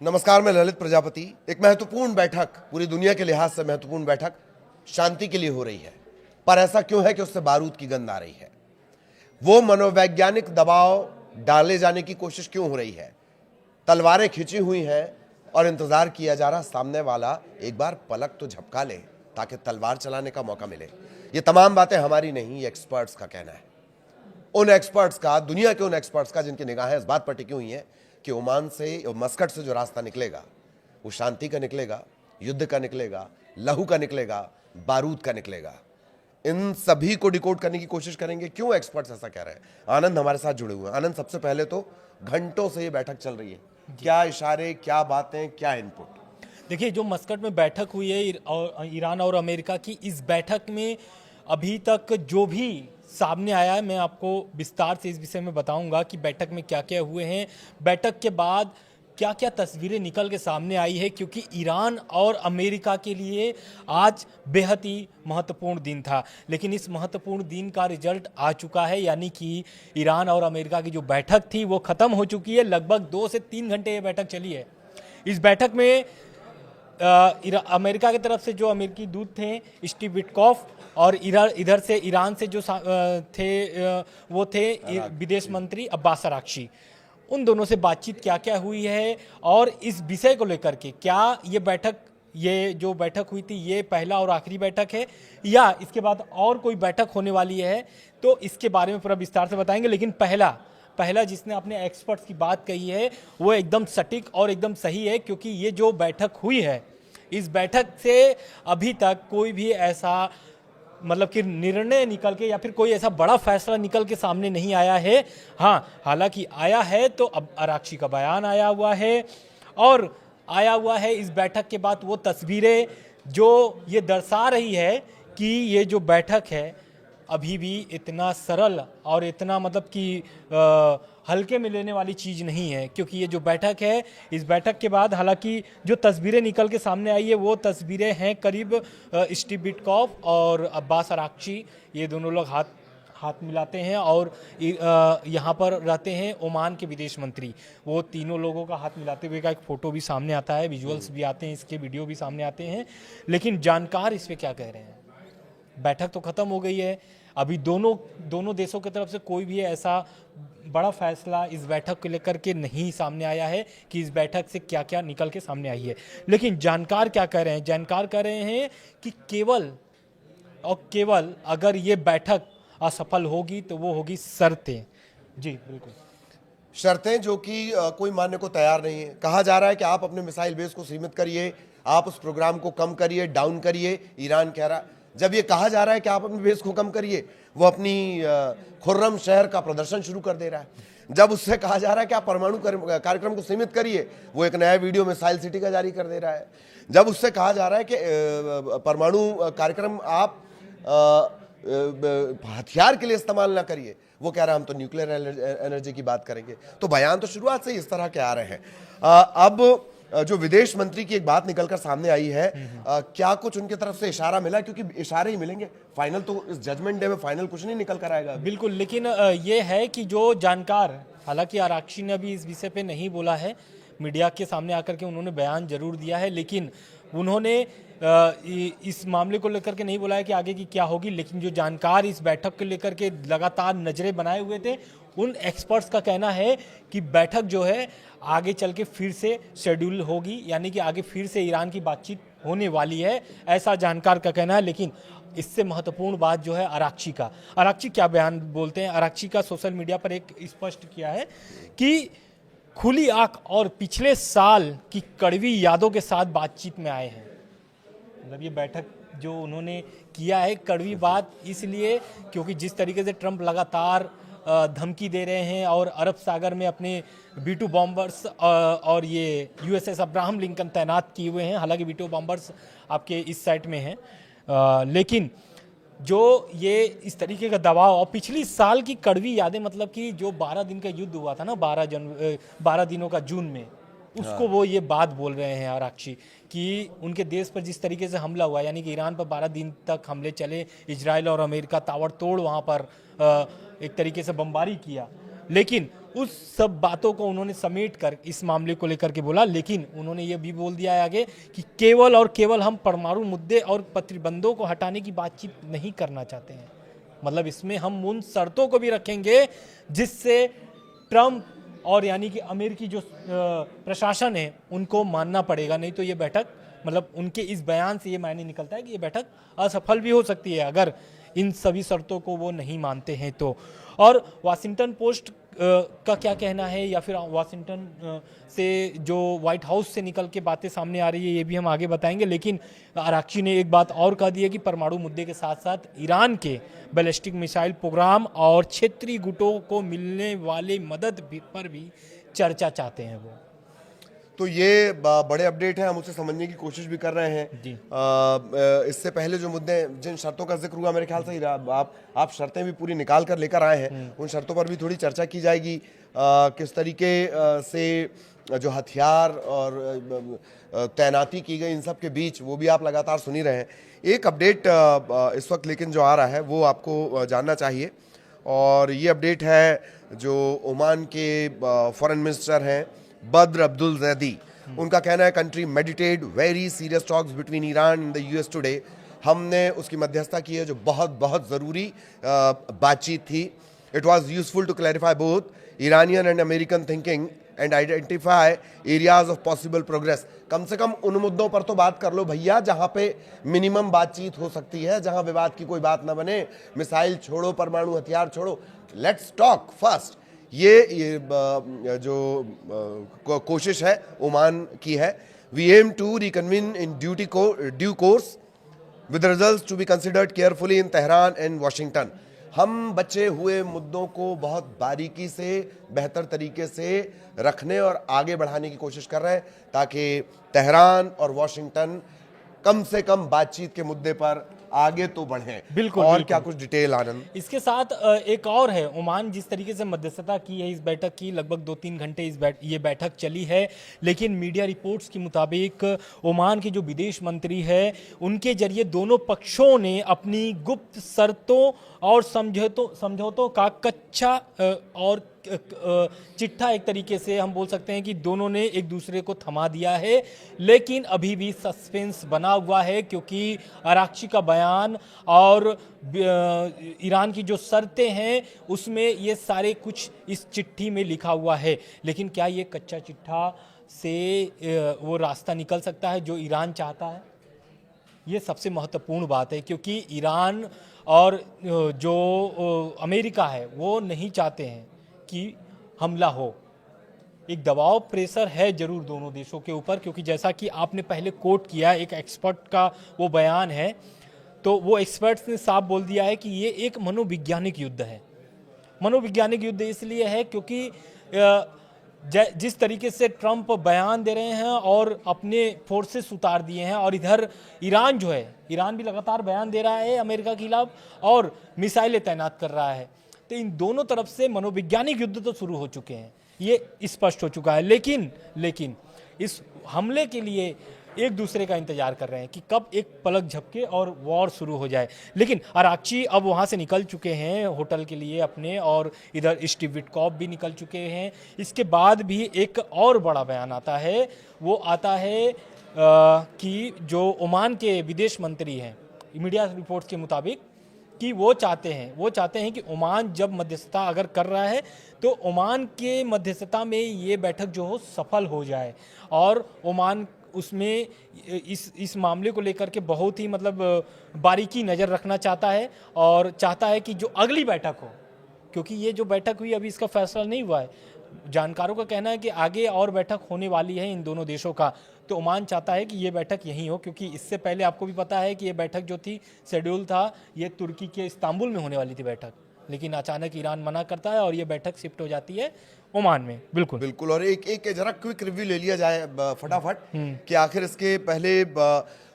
नमस्कार, मैं ललित प्रजापति। एक महत्वपूर्ण बैठक, पूरी दुनिया के लिहाज से महत्वपूर्ण बैठक शांति के लिए हो रही है, पर ऐसा क्यों है कि उससे बारूद की गंध आ रही है? वो मनोवैज्ञानिक दबाव डाले जाने की कोशिश क्यों हो रही है? तलवारें खिंची हुई हैं और इंतजार किया जा रहा सामने वाला एक बार पलक तो झपका ले ताकि तलवार चलाने का मौका मिले। ये तमाम बातें हमारी नहीं, ये एक्सपर्ट्स का कहना है। उन एक्सपर्ट्स का, दुनिया के उन एक्सपर्ट्स का जिनकी निगाहें इस बात पर टिकी हुई हैं कि ओमान से, मस्कट से जो रास्ता निकलेगा वो शांति का निकलेगा, युद्ध का निकलेगा, लहू का निकलेगा, बारूद का निकलेगा। इन सभी को डिकोड करने की कोशिश करेंगे। क्यों एक्सपर्ट्स ऐसा कह रहे हैं? आनंद हमारे साथ जुड़े हुए हैं। आनंद, सबसे पहले तो घंटों से ये बैठक चल रही है, क्या इशारे, क्या बातें, क्या इनपुट? देखिए, जो मस्कट में बैठक हुई है ईरान और अमेरिका की, इस बैठक में अभी तक जो भी सामने आया है, मैं आपको विस्तार से इस विषय में बताऊंगा कि बैठक में क्या क्या हुए हैं, बैठक के बाद क्या क्या तस्वीरें निकल के सामने आई है, क्योंकि ईरान और अमेरिका के लिए आज बेहद ही महत्वपूर्ण दिन था। लेकिन इस महत्वपूर्ण दिन का रिजल्ट आ चुका है, यानी कि ईरान और अमेरिका की जो बैठक थी वो ख़त्म हो चुकी है। लगभग 2 से 3 घंटे ये बैठक चली है। इस बैठक में अमेरिका की तरफ से जो अमेरिकी दूत थे स्टीव विटकॉफ, और इधर से ईरान से जो वो थे विदेश मंत्री अब्बास अराक्ची। उन दोनों से बातचीत क्या क्या हुई है और इस विषय को लेकर के क्या ये जो बैठक हुई थी ये पहला और आखिरी बैठक है या इसके बाद और कोई बैठक होने वाली है, तो इसके बारे में पूरा विस्तार से बताएंगे। लेकिन पहला जिसने अपने एक्सपर्ट्स की बात कही है वो एकदम सटीक और एकदम सही है, क्योंकि ये जो बैठक हुई है, इस बैठक से अभी तक कोई भी ऐसा मतलब कि निर्णय निकल के या फिर कोई ऐसा बड़ा फैसला निकल के सामने नहीं आया है। हाँ, हालांकि आया है तो अब अराक्ची का बयान आया हुआ है, और आया हुआ है इस बैठक के बाद वो तस्वीरें जो ये दर्शा रही है कि ये जो बैठक है अभी भी इतना सरल और इतना मतलब कि हल्के में लेने वाली चीज़ नहीं है। क्योंकि ये जो बैठक है, इस बैठक के बाद हालांकि जो तस्वीरें निकल के सामने आई है वो तस्वीरें हैं करीब स्टीव विटकॉफ और अब्बास अराक्ची, ये दोनों लोग हाथ मिलाते हैं, और यहाँ पर रहते हैं ओमान के विदेश मंत्री। वो तीनों लोगों का हाथ मिलाते हुए का एक फ़ोटो भी सामने आता है, विजुअल्स भी आते हैं, इसके वीडियो भी सामने आते हैं। लेकिन जानकार इस पर क्या कह रहे हैं? बैठक तो ख़त्म हो गई है, अभी दोनों देशों की तरफ से कोई भी ऐसा बड़ा फैसला इस बैठक को लेकर के नहीं सामने आया है कि इस बैठक से क्या क्या निकल के सामने आई है। लेकिन जानकार क्या कह रहे हैं? जानकार कह रहे हैं कि केवल और केवल अगर ये बैठक असफल होगी तो वो होगी शर्तें। जी बिल्कुल, शर्तें जो कि कोई मानने को तैयार नहीं है। कहा जा रहा है कि आप अपने मिसाइल बेस को सीमित करिए, आप उस प्रोग्राम को कम करिए, डाउन करिए। ईरान कह रहा है, जब ये कहा जा रहा है कि आप अपने बेस को कम करिए, वो अपनी खुर्रम शहर का प्रदर्शन शुरू कर दे रहा है। जब उससे कहा जा रहा है कि आप परमाणु कार्यक्रम को सीमित करिए, वो एक नया वीडियो मिसाइल सिटी का जारी कर दे रहा है। जब उससे कहा जा रहा है कि परमाणु कार्यक्रम आप हथियार के लिए इस्तेमाल ना करिए, वो कह रहा है हम तो न्यूक्लियर एनर्जी की बात करेंगे। तो बयान तो शुरुआत से ही इस तरह के आ रहे हैं। अब जो विदेश मंत्री की एक बात निकलकर सामने आई है, क्या कुछ उनकी तरफ से इशारा मिला? क्योंकि इशारे ही मिलेंगे, फाइनल तो इस जजमेंट डे में फाइनल कुछ नहीं निकल कर आएगा। बिल्कुल, लेकिन ये है कि जो जानकार, हालांकि आराक्ची ने अभी इस विषय पे नहीं बोला है, मीडिया के सामने आकर के उन्होंने बयान जरूर दिया है, लेकिन उन्होंने इस मामले को लेकर के नहीं बोला है कि आगे की क्या होगी। लेकिन जो जानकार इस बैठक को लेकर के लगातार नजरें बनाए हुए थे, उन एक्सपर्ट्स का कहना है कि बैठक जो है आगे चल के फिर से शेड्यूल होगी, यानी कि आगे फिर से ईरान की बातचीत होने वाली है, ऐसा जानकार का कहना है। लेकिन इससे महत्वपूर्ण बात जो है अराक्ची क्या बयान बोलते हैं? अराक्ची का सोशल मीडिया पर एक स्पष्ट किया है कि खुली आंख और पिछले साल की कड़वी यादों के साथ बातचीत में आए हैं। मतलब ये बैठक जो उन्होंने किया है, कड़वी बात इसलिए क्योंकि जिस तरीके से ट्रंप लगातार धमकी दे रहे हैं और अरब सागर में अपने B-2 बॉम्बर्स और ये USS अब्राहम लिंकन तैनात किए हुए हैं। हालांकि B-2 बॉम्बर्स आपके इस साइट में हैं, लेकिन जो ये इस तरीके का दबाव और पिछली साल की कड़वी यादें, मतलब कि जो 12 दिन का युद्ध हुआ था ना, 12 दिनों का जून में, उसको वो ये बात बोल रहे हैं आराक्ची कि उनके देश पर जिस तरीके से हमला हुआ, यानी कि ईरान पर 12 दिन तक हमले चले, इजराइल और अमेरिका ताबड़तोड़ वहाँ पर एक तरीके से बमबारी किया, लेकिन उस सब बातों को उन्होंने समेट कर इस मामले को लेकर के बोला, लेकिन उन्होंने ये भी बोल दिया है आगे कि केवल और केवल हम परमाणु मुद्दे और प्रतिबंधों को हटाने की बातचीत नहीं करना चाहते हैं। मतलब इसमें हम उन शर्तों को भी रखेंगे जिससे ट्रम्प और यानी कि अमेरिकी जो प्रशासन है उनको मानना पड़ेगा, नहीं तो ये बैठक मतलब उनके इस बयान से ये मायने निकलता है कि ये बैठक असफल भी हो सकती है अगर इन सभी शर्तों को वो नहीं मानते हैं तो। और वाशिंगटन पोस्ट का क्या कहना है, या फिर वाशिंगटन से जो व्हाइट हाउस से निकल के बातें सामने आ रही है, ये भी हम आगे बताएंगे। लेकिन आराक्ची ने एक बात और कह दी है कि परमाणु मुद्दे के साथ साथ ईरान के बैलिस्टिक मिसाइल प्रोग्राम और क्षेत्रीय गुटों को मिलने वाले मदद पर भी चर्चा चाहते हैं वो। तो ये बड़े अपडेट है, हम उसे समझने की कोशिश भी कर रहे हैं जी। इससे पहले जो मुद्दे, जिन शर्तों का जिक्र हुआ, मेरे ख्याल से आप शर्तें भी पूरी निकाल कर लेकर आए हैं, उन शर्तों पर भी थोड़ी चर्चा की जाएगी। किस तरीके से जो हथियार और तैनाती की गई इन सब के बीच, वो भी आप लगातार सुन ही रहे हैं। एक अपडेट इस वक्त लेकिन जो आ रहा है वो आपको जानना चाहिए, और ये अपडेट है जो ओमान के फॉरेन मिनिस्टर हैं बद्र अब्दुल जैदी, उनका कहना है country meditate very serious talks between Iran and the US today. हमने उसकी मध्यस्थता की है जो बहुत बहुत ज़रूरी बातचीत थी। It was useful to clarify both Iranian and American thinking and identify areas of possible progress. कम से कम उन मुद्दों पर तो बात कर लो भैया जहां पे मिनिमम बातचीत हो सकती है, जहां विवाद की कोई बात ना बने। मिसाइल छोड़ो, परमाणु हथियार छोड़ो, लेट्स टॉक फर्स्ट। ये जो कोशिश है ओमान की है। We aim to reconvene in due course with results to be considered carefully in Tehran and Washington. हम बचे हुए मुद्दों को बहुत बारीकी से, बेहतर तरीके से रखने और आगे बढ़ाने की कोशिश कर रहे हैं ताकि तेहरान और वाशिंगटन कम से कम बातचीत के मुद्दे पर आगे तो बढ़े। बिल्कुल, और बिल्कुल। क्या कुछ डिटेल आनंद? इसके साथ एक और है, ओमान जिस तरीके से मध्यस्थता की है इस बैठक की, लगभग 2-3 घंटे ये बैठक चली है, लेकिन मीडिया रिपोर्ट्स के मुताबिक ओमान के जो विदेश मंत्री है उनके जरिए दोनों पक्षों ने अपनी गुप्त शर्तों और समझौतों का कच्चा और चिट्ठा, एक तरीके से हम बोल सकते हैं कि दोनों ने एक दूसरे को थमा दिया है। लेकिन अभी भी सस्पेंस बना हुआ है क्योंकि आराक्ची का बयान और ईरान की जो शर्तें हैं उसमें ये सारे कुछ इस चिट्ठी में लिखा हुआ है। लेकिन क्या ये कच्चा चिट्ठा से वो रास्ता निकल सकता है जो ईरान चाहता है? ये सबसे महत्वपूर्ण बात है, क्योंकि ईरान और जो अमेरिका है वो नहीं चाहते हैं कि हमला हो। एक दबाव, प्रेशर है जरूर दोनों देशों के ऊपर, क्योंकि जैसा कि आपने पहले कोट किया, एक एक्सपर्ट का वो बयान है, तो वो एक्सपर्ट्स ने साफ बोल दिया है कि ये एक मनोवैज्ञानिक युद्ध है। मनोवैज्ञानिक युद्ध इसलिए है क्योंकि जिस तरीके से ट्रंप बयान दे रहे हैं और अपने फोर्सेस उतार दिए हैं, और इधर ईरान जो है, ईरान भी लगातार बयान दे रहा है अमेरिका के खिलाफ और मिसाइलें तैनात कर रहा है, तो इन दोनों तरफ से मनोवैज्ञानिक युद्ध तो शुरू हो चुके हैं, ये स्पष्ट हो चुका है। लेकिन इस हमले के लिए एक दूसरे का इंतजार कर रहे हैं कि कब एक पलक झपके और वॉर शुरू हो जाए। लेकिन आराक्ची अब वहाँ से निकल चुके हैं होटल के लिए अपने, और इधर स्टीव विटकॉफ भी निकल चुके हैं। इसके बाद भी एक और बड़ा बयान आता है, वो आता है कि जो ओमान के विदेश मंत्री हैं, मीडिया रिपोर्ट्स के मुताबिक, कि वो चाहते हैं कि ओमान जब मध्यस्थता अगर कर रहा है तो ओमान के मध्यस्थता में ये बैठक जो हो सफल हो जाए, और ओमान उसमें इस मामले को लेकर के बहुत ही मतलब बारीकी नज़र रखना चाहता है, और चाहता है कि जो अगली बैठक हो, क्योंकि ये जो बैठक हुई अभी इसका फैसला नहीं हुआ है, जानकारों का कहना है कि आगे और बैठक होने वाली है इन दोनों देशों का, तो ओमान चाहता है कि ये बैठक यहीं हो, क्योंकि इससे पहले आपको भी पता है कि ये बैठक जो थी, शेड्यूल था, ये तुर्की के इस्तांबुल में होने वाली थी बैठक, लेकिन अचानक ईरान मना करता है और ये बैठक शिफ्ट हो जाती है ओमान में। बिल्कुल। और एक जरा क्विक रिव्यू ले लिया जाए फटाफट कि आखिर इसके पहले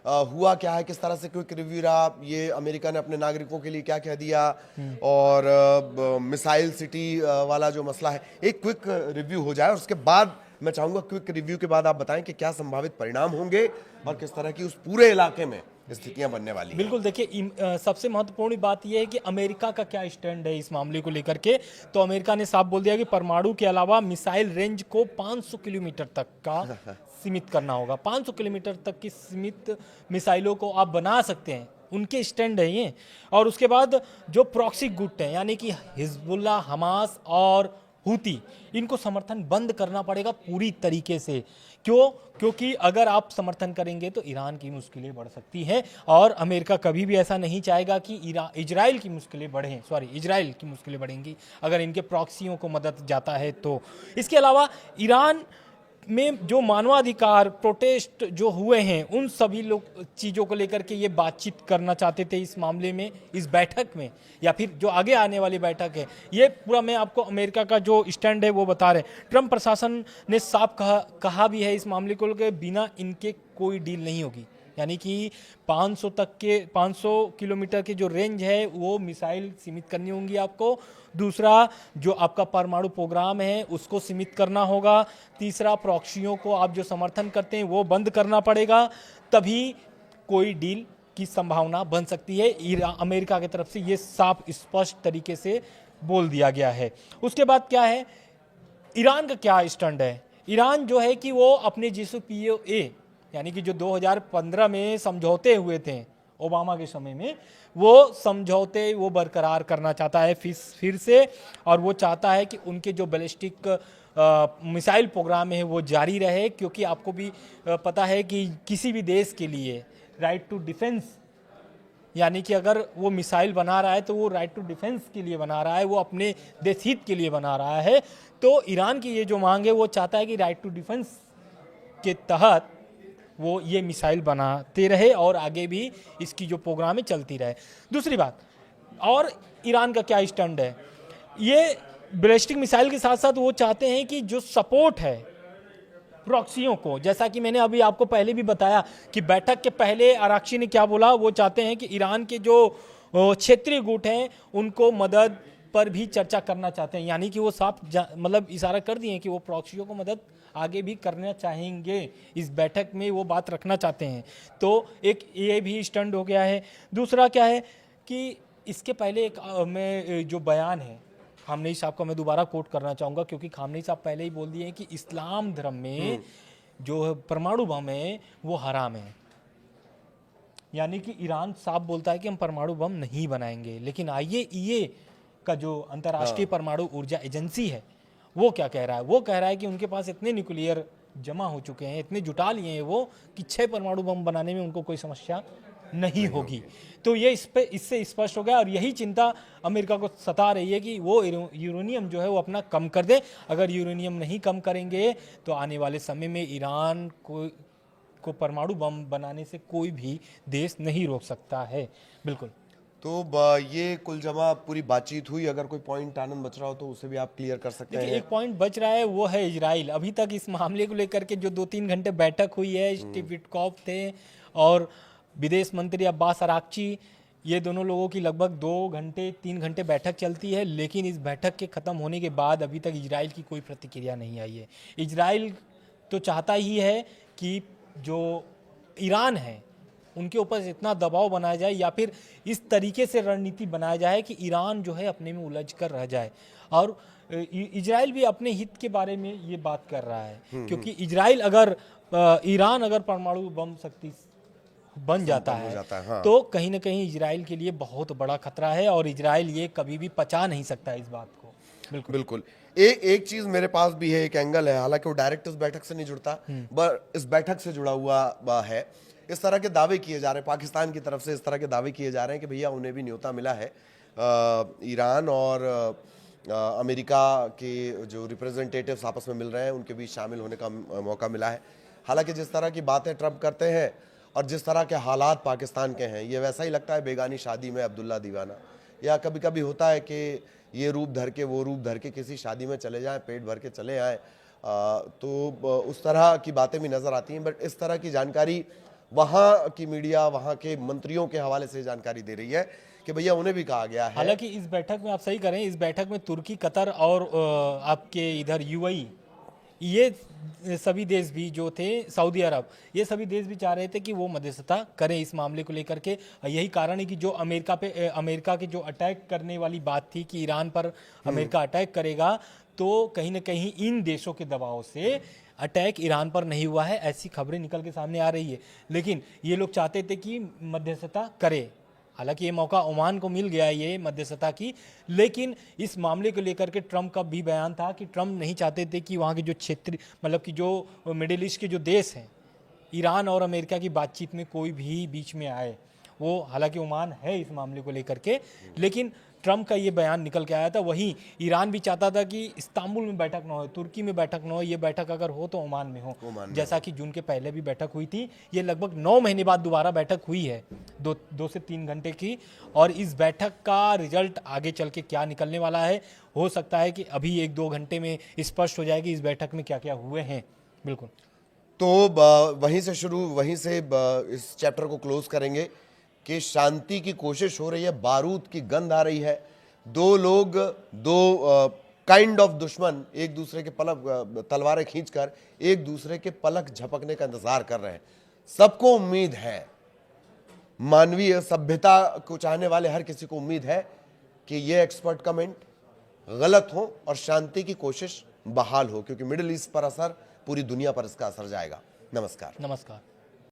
हुआ क्या है, किस तरह से क्विक रिव्यू रहा, ये अमेरिका ने अपने नागरिकों के लिए क्या कह दिया, और मिसाइल सिटी वाला जो मसला है, एक क्विक रिव्यू हो जाए, और उसके बाद मैं चाहूंगा क्विक रिव्यू के बाद आप बताएं कि क्या संभावित परिणाम होंगे और किस तरह की उस पूरे इलाके में स्थितियां बनने वाली हैं। बिल्कुल, देखिए सबसे महत्वपूर्ण बात यह है कि अमेरिका का क्या स्टैंड है इस मामले को लेकर के। तो अमेरिका ने साफ बोल दिया कि परमाणु के अलावा मिसाइल रेंज को 500 किलोमीटर तक का सीमित करना होगा। 500 किलोमीटर तक की सीमित मिसाइलों को आप बना सकते हैं, उनके स्टैंड है ये। और उसके बाद जो प्रॉक्सी गुट हैं, यानी कि हिजबुल्ला, हमास और हूती, इनको समर्थन बंद करना पड़ेगा पूरी तरीके से। क्यों? क्योंकि अगर आप समर्थन करेंगे तो ईरान की मुश्किलें बढ़ सकती हैं, और अमेरिका कभी भी ऐसा नहीं चाहेगा कि इजराइल की मुश्किलें बढ़ें। इजराइल की मुश्किलें बढ़ेंगी अगर इनके प्रॉक्सियों को मदद जाता है तो। इसके अलावा ईरान में जो मानवाधिकार प्रोटेस्ट जो हुए हैं, उन सभी लोग चीज़ों को लेकर के ये बातचीत करना चाहते थे इस मामले में, इस बैठक में, या फिर जो आगे आने वाली बैठक है। ये पूरा मैं आपको अमेरिका का जो स्टैंड है वो बता रहे हैं। ट्रंप प्रशासन ने साफ कहा भी है इस मामले को लेकर, बिना इनके कोई डील नहीं होगी। यानी कि 500 किलोमीटर की जो रेंज है वो मिसाइल सीमित करनी होंगी आपको। दूसरा, जो आपका परमाणु प्रोग्राम है उसको सीमित करना होगा। तीसरा, प्रॉक्सियों को आप जो समर्थन करते हैं वो बंद करना पड़ेगा, तभी कोई डील की संभावना बन सकती है। अमेरिका की तरफ से ये साफ स्पष्ट तरीके से बोल दिया गया है। उसके बाद क्या है, ईरान का क्या स्टैंड है? ईरान जो है कि वो अपने JCPOA यानी कि जो 2015 में समझौते हुए थे ओबामा के समय में, वो समझौते वो बरकरार करना चाहता है फिर से। और वो चाहता है कि उनके जो बैलिस्टिक मिसाइल प्रोग्राम है वो जारी रहे, क्योंकि आपको भी पता है कि किसी भी देश के लिए राइट टू डिफेंस, यानी कि अगर वो मिसाइल बना रहा है तो वो राइट टू डिफेंस के लिए बना रहा है, वो अपने देश हित के लिए बना रहा है। तो ईरान की ये जो मांग है वो चाहता है कि राइट टू डिफेंस के तहत वो ये मिसाइल बनाते रहे और आगे भी इसकी जो प्रोग्राम है चलती रहे। दूसरी बात, और ईरान का क्या स्टैंड है, ये बैलिस्टिक मिसाइल के साथ साथ वो चाहते हैं कि जो सपोर्ट है प्रॉक्सियों को, जैसा कि मैंने अभी आपको पहले भी बताया कि बैठक के पहले आराक्ची ने क्या बोला, वो चाहते हैं कि ईरान के जो क्षेत्रीय गुट हैं उनको मदद पर भी चर्चा करना चाहते हैं। यानी कि वो साफ मतलब इशारा कर दिए हैं कि वो प्रॉक्सियों को मदद आगे भी करना चाहेंगे, इस बैठक में वो बात रखना चाहते हैं। तो एक ये भी स्टैंड हो गया है। दूसरा क्या है कि इसके पहले एक मैं जो बयान है खामनेई साहब का मैं दोबारा कोट करना चाहूँगा, क्योंकि खामनेई साहब पहले ही बोल दिए हैं कि इस्लाम धर्म में जो परमाणु बम है वो हराम है। यानी कि ईरान साफ बोलता है कि हम परमाणु बम नहीं बनाएंगे। लेकिन IAEA का जो अंतर्राष्ट्रीय परमाणु ऊर्जा एजेंसी है वो क्या कह रहा है? वो कह रहा है कि उनके पास इतने न्यूक्लियर जमा हो चुके हैं, इतने जुटा लिए हैं वो, कि 6 परमाणु बम बनाने में उनको कोई समस्या नहीं होगी। तो ये इससे स्पष्ट हो गया, और यही चिंता अमेरिका को सता रही है कि वो यूरेनियम जो है वो अपना कम कर दे। अगर यूरेनियम नहीं कम करेंगे तो आने वाले समय में ईरान को परमाणु बम बनाने से कोई भी देश नहीं रोक सकता है। बिल्कुल। तो ये कुल जमा पूरी बातचीत हुई। अगर कोई पॉइंट आनंद बच रहा हो तो उसे भी आप क्लियर कर सकते हैं। एक पॉइंट बच रहा है, वो है इजराइल। अभी तक इस मामले को लेकर के जो 2-3 घंटे बैठक हुई है, स्टीव विटकॉफ थे और विदेश मंत्री अब्बास अराक्ची, ये दोनों लोगों की लगभग 2-3 घंटे बैठक चलती है। लेकिन इस बैठक के ख़त्म होने के बाद अभी तक इजराइल की कोई प्रतिक्रिया नहीं आई है। इजराइल तो चाहता ही है कि जो ईरान है उनके ऊपर इतना दबाव बनाया जाए, या फिर इस तरीके से रणनीति बनाया जाए कि ईरान जो है अपने में उलझ कर रह जाए। और इजराइल भी अपने हित के बारे में ये बात कर रहा है, क्योंकि इजराइल ईरान अगर परमाणु बम शक्ति बन जाता है हाँ। तो कहीं ना कहीं इजराइल के लिए बहुत बड़ा खतरा है, और इजराइल ये कभी भी पचा नहीं सकता इस बात को। बिल्कुल। एक चीज मेरे पास भी है, एक एंगल है, हालांकि वो डायरेक्ट इस बैठक से नहीं जुड़ता, पर इस बैठक से जुड़ा हुआ है। इस तरह के दावे किए जा रहे हैं पाकिस्तान की तरफ से, इस तरह के दावे किए जा रहे हैं कि भैया उन्हें भी न्योता मिला है, ईरान और अमेरिका के जो रिप्रेजेंटेटिव्स आपस में मिल रहे हैं उनके बीच शामिल होने का मौका मिला है। हालांकि जिस तरह की बातें ट्रंप करते हैं और जिस तरह के हालात पाकिस्तान के हैं, ये वैसा ही लगता है बेगानी शादी में अब्दुल्ला दीवाना। या कभी कभी होता है कि ये रूप धर के वो रूप धर के किसी शादी में चले जाएं, पेट भर के चले आएँ, तो उस तरह की बातें भी नज़र आती हैं। बट इस तरह की जानकारी वहाँ की मीडिया, वहाँ के मंत्रियों के हवाले से जानकारी दे रही है कि भैया उन्हें भी कहा गया है। हालांकि इस बैठक में आप सही करें, इस बैठक में तुर्की, कतर और आपके इधर ये सभी देश भी जो थे, सऊदी अरब, ये सभी देश भी चाह रहे थे कि वो मध्यस्थता करें इस मामले को लेकर के। यही कारण है कि जो अमेरिका के जो अटैक करने वाली बात थी कि ईरान पर अमेरिका अटैक करेगा, तो कहीं ना कहीं इन देशों के दबाव से अटैक ईरान पर नहीं हुआ है, ऐसी खबरें निकल के सामने आ रही है। लेकिन ये लोग चाहते थे कि मध्यस्थता करे, हालांकि ये मौका ओमान को मिल गया है ये मध्यस्थता की, लेकिन इस मामले को लेकर के ट्रंप का भी बयान था कि ट्रंप नहीं चाहते थे कि वहाँ के जो क्षेत्र, मतलब कि जो मिडिल ईस्ट के जो देश हैं, ईरान और अमेरिका की बातचीत में कोई भी बीच में आए। वो हालांकि ओमान है इस मामले को लेकर के, लेकिन ट्रंप का ये बयान निकल के आया था। वहीं ईरान भी चाहता था कि इस्तांबुल में बैठक ना हो, तुर्की में बैठक ना हो, ये बैठक अगर हो तो ओमान में हो, जैसा कि जून के पहले भी बैठक हुई थी। ये लगभग 9 महीने बाद दोबारा बैठक हुई है, 2 से 3 घंटे की। और इस बैठक का रिजल्ट आगे चल के क्या निकलने वाला है, हो सकता है कि अभी 1-2 घंटे में स्पष्ट हो जाएगी इस बैठक में क्या क्या हुए हैं। बिल्कुल, तो वहीं से इस चैप्टर को क्लोज करेंगे कि शांति की कोशिश हो रही है, बारूद की गंध आ रही है। दो काइंड ऑफ दुश्मन एक दूसरे के तलवारें खींचकर एक दूसरे के पलक झपकने का इंतजार कर रहे हैं। सबको उम्मीद है, मानवीय सभ्यता को चाहने वाले हर किसी को उम्मीद है कि ये एक्सपर्ट कमेंट गलत हो और शांति की कोशिश बहाल हो, क्योंकि मिडिल ईस्ट पर असर, पूरी दुनिया पर इसका असर जाएगा। नमस्कार।